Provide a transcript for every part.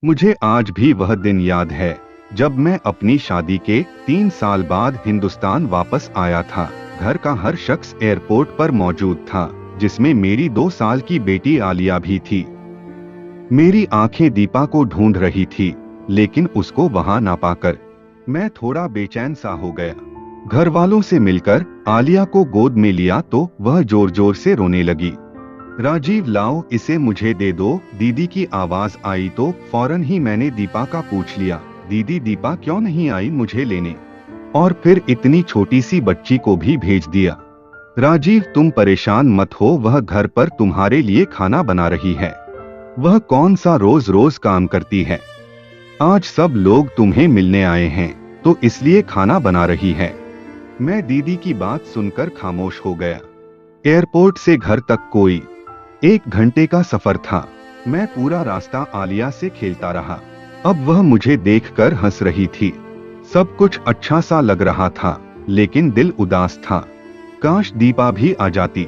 मुझे आज भी वह दिन याद है जब मैं अपनी शादी के 3 साल बाद हिंदुस्तान वापस आया था। घर का हर शख्स एयरपोर्ट पर मौजूद था, जिसमें मेरी 2 साल की बेटी आलिया भी थी। मेरी आंखें दीपा को ढूंढ रही थी, लेकिन उसको वहां ना पाकर मैं थोड़ा बेचैन सा हो गया। घर वालों से मिलकर आलिया को गोद में लिया तो वह जोर जोर से रोने लगी। राजीव, लाओ इसे मुझे दे दो, दीदी की आवाज आई तो फौरन ही मैंने दीपा का पूछ लिया, दीदी दीपा क्यों नहीं आई मुझे लेने? और फिर इतनी छोटी सी बच्ची को भी भेज दिया। राजीव, तुम परेशान मत हो, वह घर पर तुम्हारे लिए खाना बना रही है। वह कौन सा रोज रोज काम करती है? आज सब लोग तुम्हें मिलने आए हैं, तो इसलिए खाना बना रही है। मैं दीदी की बात सुनकर खामोश हो गया। एयरपोर्ट से घर तक कोई 1 घंटे का सफर था। मैं पूरा रास्ता आलिया से खेलता रहा। अब वह मुझे देखकर हंस रही थी। सब कुछ अच्छा सा लग रहा था, लेकिन दिल उदास था। काश दीपा भी आ जाती।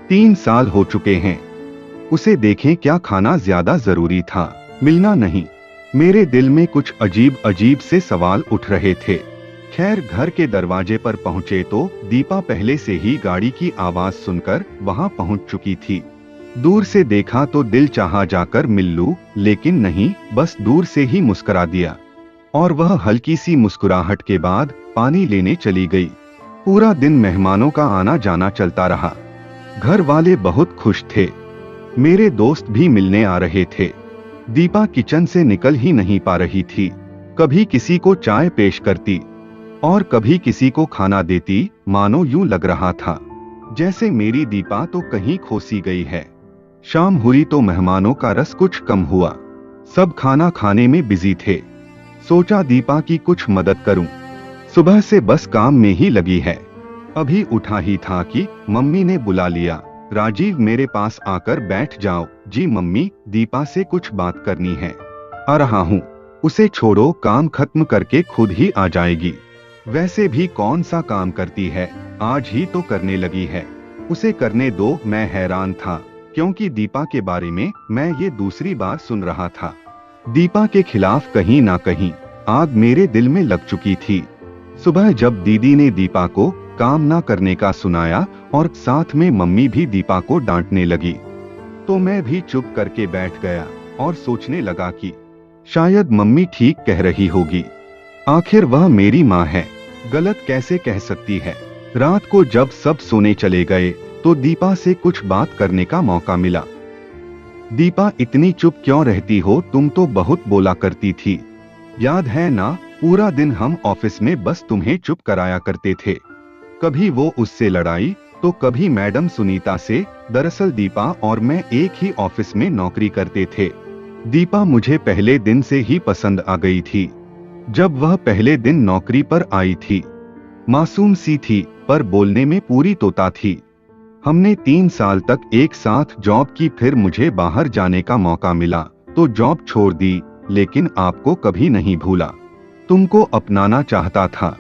3 साल हो चुके हैं। उसे देखें क्या खाना ज्यादा जरूरी था, मिलना नहीं। मेरे दिल में कुछ अजीब अजीब से सवाल उठ रहे थे। खैर, घर के दरवाजे पर पहुंचे तो दीपा पहले से ही गाड़ी की आवाज सुनकर वहां पहुंच चुकी थी। दूर से देखा तो दिल चाहा जाकर मिल लूं, लेकिन नहीं, बस दूर से ही मुस्कुरा दिया। और वह हल्की सी मुस्कुराहट के बाद पानी लेने चली गई। पूरा दिन मेहमानों का आना जाना चलता रहा। घर वाले बहुत खुश थे। मेरे दोस्त भी मिलने आ रहे थे। दीपा किचन से निकल ही नहीं पा रही थी। कभी किसी को चाय पेश करती और कभी किसी को खाना देती, मानो यूं लग रहा था जैसे मेरी दीपा तो कहीं खोसी गई है। शाम हुई तो मेहमानों का रस कुछ कम हुआ। सब खाना खाने में बिजी थे। सोचा दीपा की कुछ मदद करूं। सुबह से बस काम में ही लगी है। अभी उठा ही था कि मम्मी ने बुला लिया, राजीव मेरे पास आकर बैठ जाओ। जी मम्मी, दीपा से कुछ बात करनी है। आ रहा हूँ। उसे छोड़ो, काम खत्म करके खुद ही आ जाएगी। वैसे भी कौन सा काम करती है, आज ही तो करने लगी है। उसे करने दो। मैं हैरान था, क्योंकि दीपा के बारे में मैं ये दूसरी बार सुन रहा था। दीपा के खिलाफ कहीं ना कहीं आग मेरे दिल में लग चुकी थी। सुबह जब दीदी ने दीपा को काम ना करने का सुनाया और साथ में मम्मी भी दीपा को डांटने लगी, तो मैं भी चुप करके बैठ गया और सोचने लगा कि शायद मम्मी ठीक कह रही होगी। आखिर वह मेरी माँ है, गलत कैसे कह सकती है। रात को जब सब सोने चले गए तो दीपा से कुछ बात करने का मौका मिला। दीपा, इतनी चुप क्यों रहती हो? तुम तो बहुत बोला करती थी, याद है ना? पूरा दिन हम ऑफिस में बस तुम्हें चुप कराया करते थे। कभी वो उससे लड़ाई तो कभी मैडम सुनीता से। दरअसल दीपा और मैं एक ही ऑफिस में नौकरी करते थे। दीपा मुझे पहले दिन से ही पसंद आ गई थी। जब वह पहले दिन नौकरी पर आई थी, मासूम सी थी पर बोलने में पूरी तोता थी। हमने 3 साल तक एक साथ जॉब की, फिर मुझे बाहर जाने का मौका मिला तो जॉब छोड़ दी, लेकिन आपको कभी नहीं भूला। तुमको अपनाना चाहता था,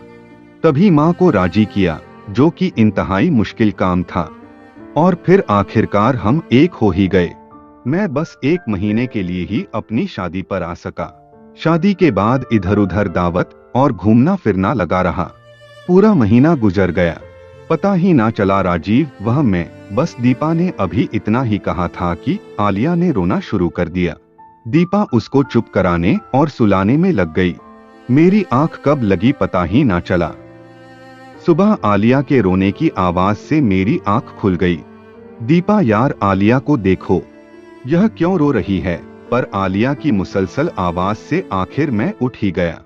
तभी माँ को राजी किया, जो कि इंतहाई मुश्किल काम था। और फिर आखिरकार हम एक हो ही गए। मैं बस 1 महीने के लिए ही अपनी शादी पर आ सका। शादी के बाद इधर उधर दावत और घूमना फिरना लगा रहा। पूरा महीना गुजर गया, पता ही ना चला राजीव, वह मैं। बस दीपा ने अभी इतना ही कहा था कि आलिया ने रोना शुरू कर दिया। दीपा उसको चुप कराने और सुलाने में लग गई। मेरी आंख कब लगी पता ही ना चला। सुबह आलिया के रोने की आवाज से मेरी आंख खुल गई। दीपा, यार आलिया को देखो, यह क्यों रो रही है? पर आलिया की मुसलसल आवाज से आखिर मैं उठ ही गया।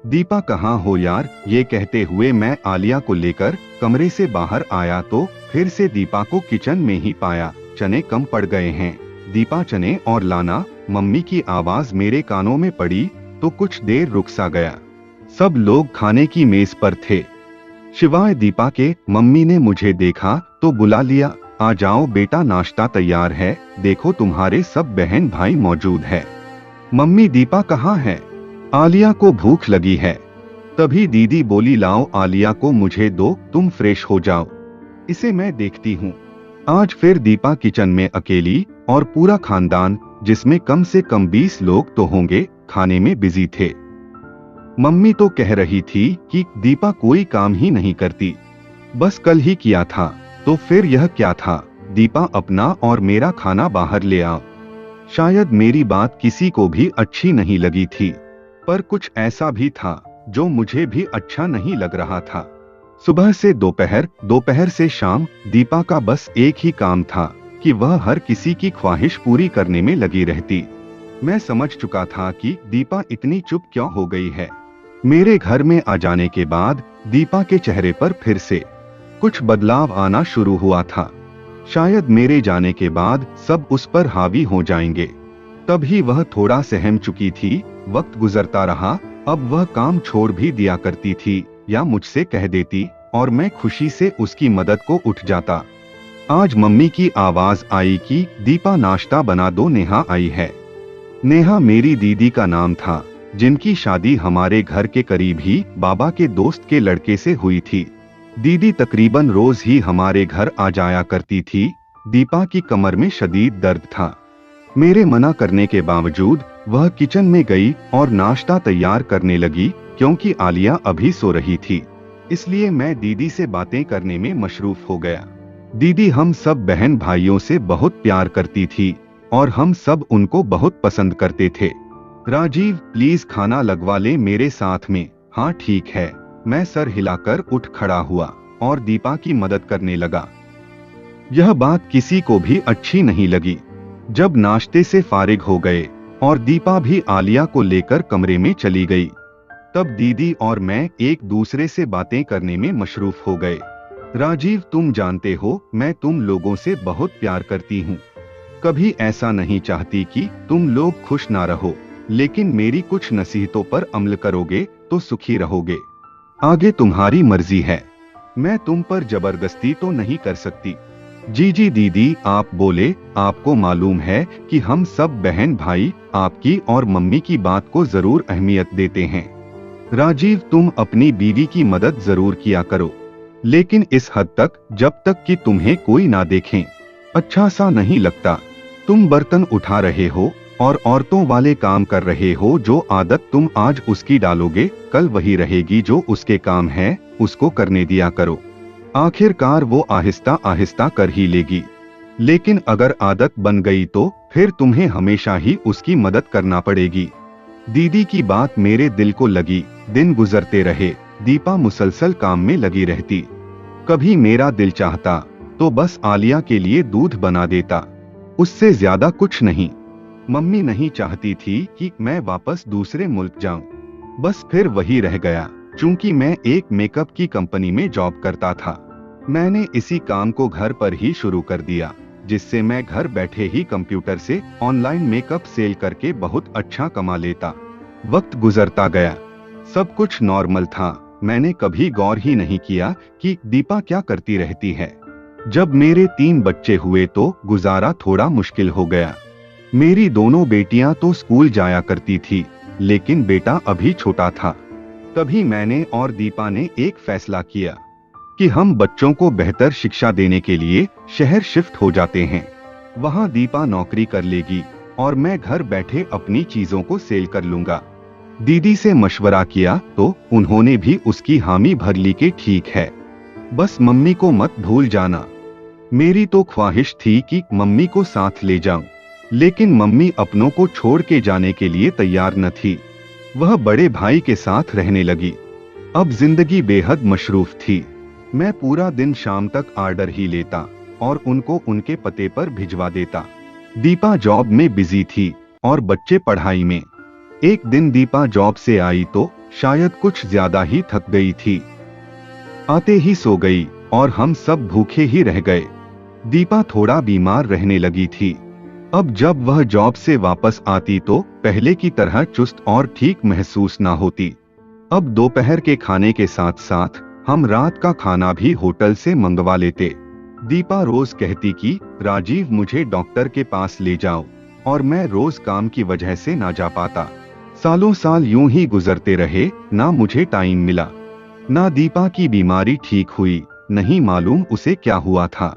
दीपा, कहाँ हो यार? ये कहते हुए मैं आलिया को लेकर कमरे से बाहर आया तो फिर से दीपा को किचन में ही पाया। चने कम पड़ गए हैं। दीपा, चने और लाना। मम्मी की आवाज मेरे कानों में पड़ी तो कुछ देर रुक सा गया। सब लोग खाने की मेज पर थे, शिवाय दीपा के। मम्मी ने मुझे देखा तो बुला लिया, आ जाओ बेटा, नाश्ता तैयार है, देखो तुम्हारे सब बहन भाई मौजूद है। मम्मी, दीपा कहाँ है? आलिया को भूख लगी है। तभी दीदी बोली, लाओ आलिया को मुझे दो, तुम फ्रेश हो जाओ, इसे मैं देखती हूँ। आज फिर दीपा किचन में अकेली, और पूरा खानदान, जिसमें कम से कम 20 लोग तो होंगे, खाने में बिजी थे। मम्मी तो कह रही थी कि दीपा कोई काम ही नहीं करती, बस कल ही किया था, तो फिर यह क्या था, दीपा अपना और मेरा खाना बाहर ले आओ। शायद मेरी बात किसी को भी अच्छी नहीं लगी थी, पर कुछ ऐसा भी था जो मुझे भी अच्छा नहीं लग रहा था। सुबह से दोपहर, दोपहर से शाम, दीपा का बस एक ही काम था कि वह हर किसी की ख्वाहिश पूरी करने में लगी रहती। मैं समझ चुका था कि दीपा इतनी चुप क्यों हो गई है। मेरे घर में आ जाने के बाद दीपा के चेहरे पर फिर से कुछ बदलाव आना शुरू हुआ था। शायद मेरे जाने के बाद सब उस पर हावी हो जाएंगे। तभी वह थोड़ा सहम चुकी थी। वक्त गुजरता रहा, अब वह काम छोड़ भी दिया करती थी या मुझसे कह देती और मैं खुशी से उसकी मदद को उठ जाता। आज मम्मी की आवाज आई कि दीपा नाश्ता बना दो, नेहा आई है। नेहा मेरी दीदी का नाम था, जिनकी शादी हमारे घर के करीब ही बाबा के दोस्त के लड़के से हुई थी। दीदी तकरीबन रोज ही हमारे घर आ जाया करती थी। दीपा की कमर में शदीद दर्द था। मेरे मना करने के बावजूद वह किचन में गई और नाश्ता तैयार करने लगी। क्योंकि आलिया अभी सो रही थी, इसलिए मैं दीदी से बातें करने में मशरूफ हो गया। दीदी हम सब बहन भाइयों से बहुत प्यार करती थी और हम सब उनको बहुत पसंद करते थे। राजीव प्लीज खाना लगवा ले मेरे साथ में। हाँ ठीक है। मैं सर हिलाकर उठ खड़ा हुआ और दीपा की मदद करने लगा। यह बात किसी को भी अच्छी नहीं लगी। जब नाश्ते से फारिग हो गए और दीपा भी आलिया को लेकर कमरे में चली गई, तब दीदी और मैं एक दूसरे से बातें करने में मशरूफ हो गए। राजीव तुम जानते हो मैं तुम लोगों से बहुत प्यार करती हूँ। कभी ऐसा नहीं चाहती कि तुम लोग खुश ना रहो, लेकिन मेरी कुछ नसीहतों पर अमल करोगे तो सुखी रहोगे। आगे तुम्हारी मर्जी है, मैं तुम पर जबरदस्ती तो नहीं कर सकती। जी दीदी आप बोले, आपको मालूम है कि हम सब बहन भाई आपकी और मम्मी की बात को जरूर अहमियत देते हैं। राजीव तुम अपनी बीवी की मदद जरूर किया करो, लेकिन इस हद तक जब तक कि तुम्हें कोई ना देखें। अच्छा सा नहीं लगता। तुम बर्तन उठा रहे हो और औरतों वाले काम कर रहे हो। जो आदत तुम आज उसकी डालोगे कल वही रहेगी जो उसके काम है, उसको करने दिया करो। आखिरकार वो आहिस्ता आहिस्ता कर ही लेगी। लेकिन अगर आदत बन गई तो फिर तुम्हें हमेशा ही उसकी मदद करना पड़ेगी। दीदी की बात मेरे दिल को लगी। दिन गुजरते रहे, दीपा मुसलसल काम में लगी रहती। कभी मेरा दिल चाहता तो बस आलिया के लिए दूध बना देता, उससे ज्यादा कुछ नहीं। मम्मी नहीं चाहती थी कि मैं वापस दूसरे मुल्क जाऊं, बस फिर वही रह गया। चूंकि मैं एक मेकअप की कंपनी में जॉब करता था, मैंने इसी काम को घर पर ही शुरू कर दिया, जिससे मैं घर बैठे ही कंप्यूटर से ऑनलाइन मेकअप सेल करके बहुत अच्छा कमा लेता। वक्त गुजरता गया, सब कुछ नॉर्मल था। मैंने कभी गौर ही नहीं किया कि दीपा क्या करती रहती है। जब मेरे 3 बच्चे हुए तो गुजारा थोड़ा मुश्किल हो गया। मेरी दोनों बेटियां तो स्कूल जाया करती थी, लेकिन बेटा अभी छोटा था। तभी मैंने और दीपा ने एक फैसला किया कि हम बच्चों को बेहतर शिक्षा देने के लिए शहर शिफ्ट हो जाते हैं। वहां दीपा नौकरी कर लेगी और मैं घर बैठे अपनी चीजों को सेल कर लूंगा। दीदी से मशवरा किया तो उन्होंने भी उसकी हामी भर ली कि ठीक है, बस मम्मी को मत भूल जाना। मेरी तो ख्वाहिश थी कि मम्मी को साथ ले जाऊं, लेकिन मम्मी अपनों को छोड़ के जाने के लिए तैयार न थी। वह बड़े भाई के साथ रहने लगी। अब जिंदगी बेहद मशरूफ थी। मैं पूरा दिन शाम तक ऑर्डर ही लेता और उनको उनके पते पर भिजवा देता। दीपा जॉब में बिजी थी और बच्चे पढ़ाई में। एक दिन दीपा जॉब से आई तो शायद कुछ ज्यादा ही थक गई थी। आते ही सो गई और हम सब भूखे ही रह गए। दीपा थोड़ा बीमार रहने लगी थी। अब जब वह जॉब से वापस आती तो पहले की तरह चुस्त और ठीक महसूस ना होती। अब दोपहर के खाने के साथ साथ हम रात का खाना भी होटल से मंगवा लेते। दीपा रोज कहती कि राजीव मुझे डॉक्टर के पास ले जाओ, और मैं रोज काम की वजह से ना जा पाता। सालों साल यूं ही गुजरते रहे, ना मुझे टाइम मिला, ना दीपा की बीमारी ठीक हुई, नहीं मालूम उसे क्या हुआ था।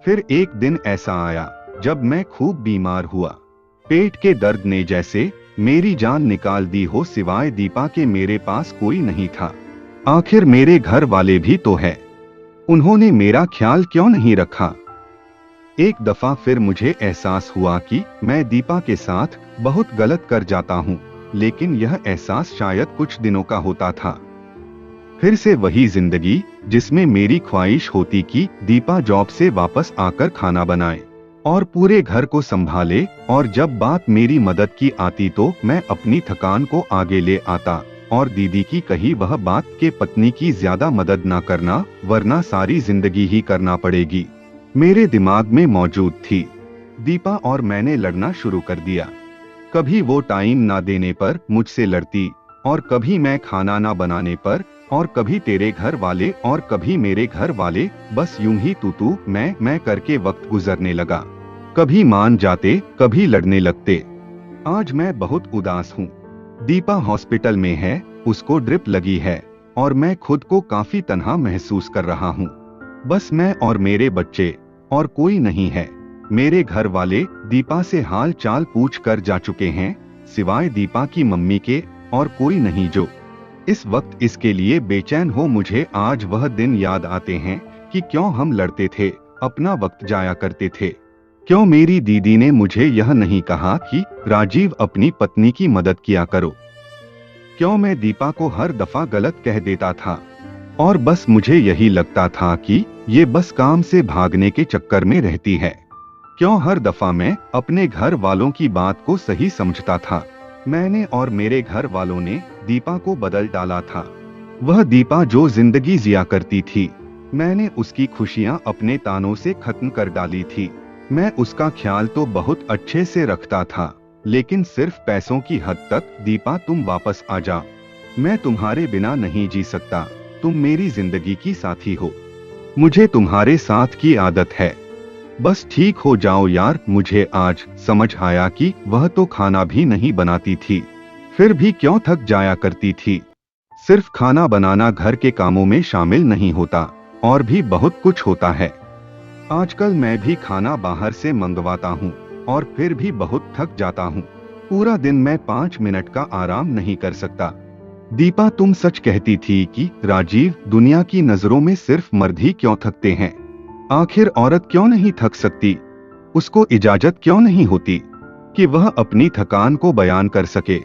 फिर एक दिन ऐसा आया जब मैं खूब बीमार हुआ। पेट के दर्द ने जैसे मेरी जान निकाल दी हो, सिवाय दीपा के मेरे पास कोई नहीं था। आखिर मेरे घर वाले भी तो है, उन्होंने मेरा ख्याल क्यों नहीं रखा। एक दफा फिर मुझे एहसास हुआ कि मैं दीपा के साथ बहुत गलत कर जाता हूँ, लेकिन यह एहसास शायद कुछ दिनों का होता था। फिर से वही जिंदगी जिसमें मेरी ख्वाहिश होती कि दीपा जॉब से वापस आकर खाना बनाए और पूरे घर को संभाले, और जब बात मेरी मदद की आती तो मैं अपनी थकान को आगे ले आता और दीदी की कही वह बात के पत्नी की ज्यादा मदद ना करना, वरना सारी जिंदगी ही करना पड़ेगी, मेरे दिमाग में मौजूद थी। दीपा और मैंने लड़ना शुरू कर दिया। कभी वो टाइम ना देने पर मुझसे लड़ती, और कभी मैं खाना ना बनाने पर, और कभी तेरे घर वाले और कभी मेरे घर वाले, बस यूं ही तू मैं करके वक्त गुजरने लगा। कभी मान जाते, कभी लड़ने लगते। आज मैं बहुत उदास हूँ। दीपा हॉस्पिटल में है, उसको ड्रिप लगी है, और मैं खुद को काफी तन्हा महसूस कर रहा हूँ। बस मैं और मेरे बच्चे, और कोई नहीं है। मेरे घर वाले दीपा से हाल चाल पूछ कर जा चुके हैं, सिवाय दीपा की मम्मी के और कोई नहीं जो इस वक्त इसके लिए बेचैन हो। मुझे आज वह दिन याद आते हैं कि क्यों हम लड़ते थे, अपना वक्त जाया करते थे। क्यों मेरी दीदी ने मुझे यह नहीं कहा कि राजीव अपनी पत्नी की मदद किया करो। क्यों मैं दीपा को हर दफा गलत कह देता था, और बस मुझे यही लगता था कि ये बस काम से भागने के चक्कर में रहती है। क्यों हर दफा मैं अपने घर वालों की बात को सही समझता था। मैंने और मेरे घर वालों ने दीपा को बदल डाला था। वह दीपा जो जिंदगी जिया करती थी, मैंने उसकी खुशियां अपने तानों से खत्म कर डाली थी। मैं उसका ख्याल तो बहुत अच्छे से रखता था, लेकिन सिर्फ पैसों की हद तक। दीपा तुम वापस आ जा, मैं तुम्हारे बिना नहीं जी सकता। तुम मेरी जिंदगी की साथी हो, मुझे तुम्हारे साथ की आदत है। बस ठीक हो जाओ यार। मुझे आज समझ आया कि वह तो खाना भी नहीं बनाती थी, फिर भी क्यों थक जाया करती थी। सिर्फ खाना बनाना घर के कामों में शामिल नहीं होता, और भी बहुत कुछ होता है। आजकल मैं भी खाना बाहर से मंगवाता हूँ, और फिर भी बहुत थक जाता हूँ। पूरा दिन मैं 5 मिनट का आराम नहीं कर सकता। दीपा तुम सच कहती थी कि राजीव दुनिया की नजरों में सिर्फ मर्द ही क्यों थकते हैं। आखिर औरत क्यों नहीं थक सकती। उसको इजाजत क्यों नहीं होती कि वह अपनी थकान को बयान कर सके।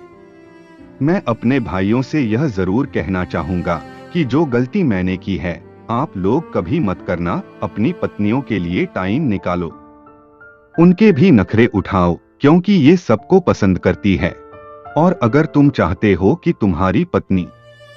मैं अपने भाइयों से यह जरूर कहना चाहूंगा कि जो गलती मैंने की है, आप लोग कभी मत करना। अपनी पत्नियों के लिए टाइम निकालो, उनके भी नखरे उठाओ, क्योंकि ये सबको पसंद करती है। और अगर तुम चाहते हो कि तुम्हारी पत्नी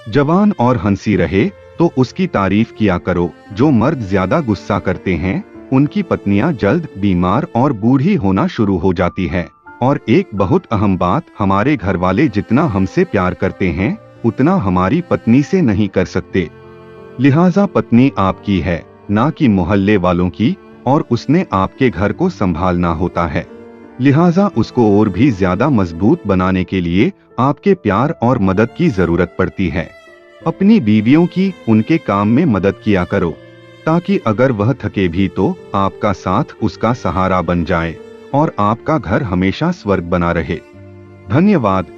जवान और हंसी रहे, तो उसकी तारीफ किया करो। जो मर्द ज्यादा गुस्सा करते हैं, उनकी पत्नियां जल्द बीमार और बूढ़ी होना शुरू हो जाती है। और एक बहुत अहम बात, हमारे घर वाले जितना हमसे प्यार करते हैं, उतना हमारी पत्नी से नहीं कर सकते। लिहाजा पत्नी आपकी है, ना कि मोहल्ले वालों की, और उसने आपके घर को संभालना होता है। लिहाजा उसको और भी ज्यादा मजबूत बनाने के लिए आपके प्यार और मदद की जरूरत पड़ती है। अपनी बीवियों की उनके काम में मदद किया करो, ताकि अगर वह थके भी तो आपका साथ उसका सहारा बन जाए, और आपका घर हमेशा स्वर्ग बना रहे। धन्यवाद।